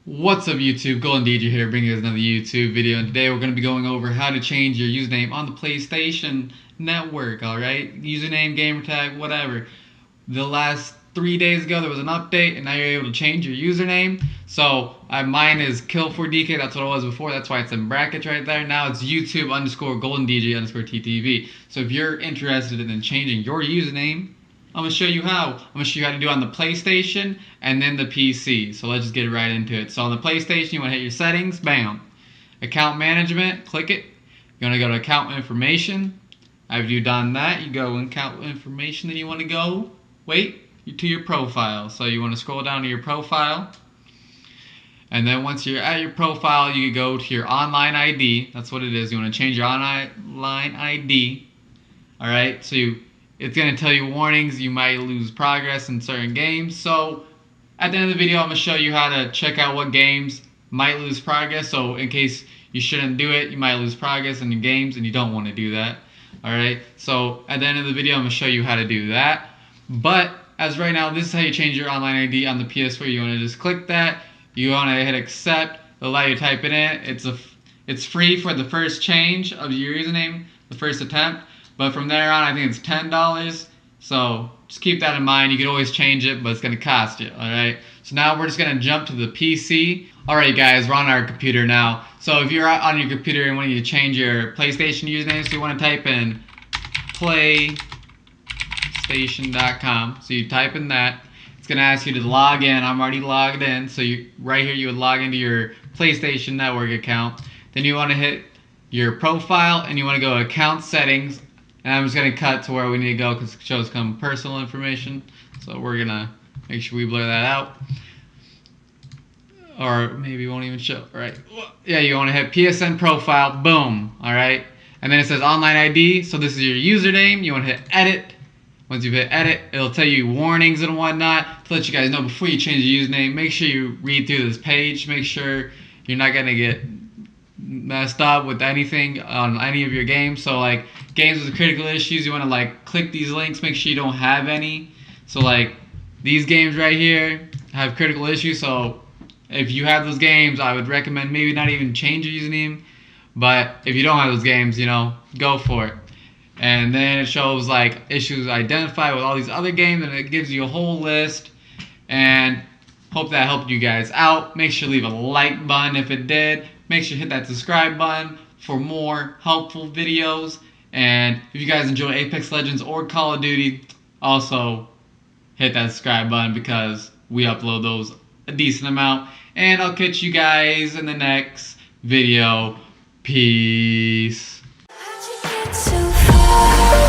What's up YouTube, Golden DJ here, bringing us another YouTube video, and today we're going to be going over how to change your username on the PlayStation Network, alright? Username, Gamertag, whatever. The last 3 days ago there was an update and now you're able to change your username. So mine is Kill4DK, that's what it was before, that's why it's in brackets right there. Now it's YouTube _ Golden DJ _ TTV. So if you're interested in changing your username, I'm going to show you how. I'm going to show you how to do it on the PlayStation and then the PC. So let's just get right into it. So on the PlayStation, you want to hit your settings, bam. Account management, click it. You're going to go to account information. After you've done that, you go in account information, then you want to go, to your profile. So you want to scroll down to your profile. And then once you're at your profile, you can go to your online ID. That's what it is. You want to change your online ID. Alright, so it's going to tell you warnings, you might lose progress in certain games. So at the end of the video, I'm going to show you how to check out what games might lose progress. So in case you shouldn't do it, you might lose progress in your games and you don't want to do that. Alright, so at the end of the video, I'm going to show you how to do that. But as right now, this is how you change your online ID on the PS4. You want to just click that. You want to hit accept. It'll allow you to type it in. It's free for the first change of your username, the first attempt. But from there on, I think it's $10. So just keep that in mind. You can always change it, but it's going to cost you. Alright. So now we're just going to jump to the PC. Alright guys, we're on our computer now. So if you're on your computer and want you to change your PlayStation username, so you want to type in playstation.com. So you type in that. It's going to ask you to log in. I'm already logged in. So right here you would log into your PlayStation Network account. Then you want to hit your profile and you want to go account settings. And I'm just going to cut to where we need to go because it shows some personal information. So we're going to make sure we blur that out. Or maybe it won't even show. Alright. Yeah, you want to hit PSN profile. Boom. Alright. And then it says online ID. So this is your username. You want to hit edit. Once you hit edit, it'll tell you warnings and whatnot to let you guys know before you change your username. Make sure you read through this page. Make sure you're not going to get messed up with anything on any of your games. So like games with critical issues, you want to like click these links, make sure you don't have any. So like these games right here have critical issues, so if you have those games, I would recommend maybe not even change your username. But if you don't have those games, go for it. And then it shows like issues identified with all these other games, and it gives you a whole list. And hope that helped you guys out. Make sure to leave a like button if it did. Make sure to hit that subscribe button for more helpful videos. And if you guys enjoy Apex Legends or Call of Duty, also hit that subscribe button because we upload those a decent amount. And I'll catch you guys in the next video. Peace. So far.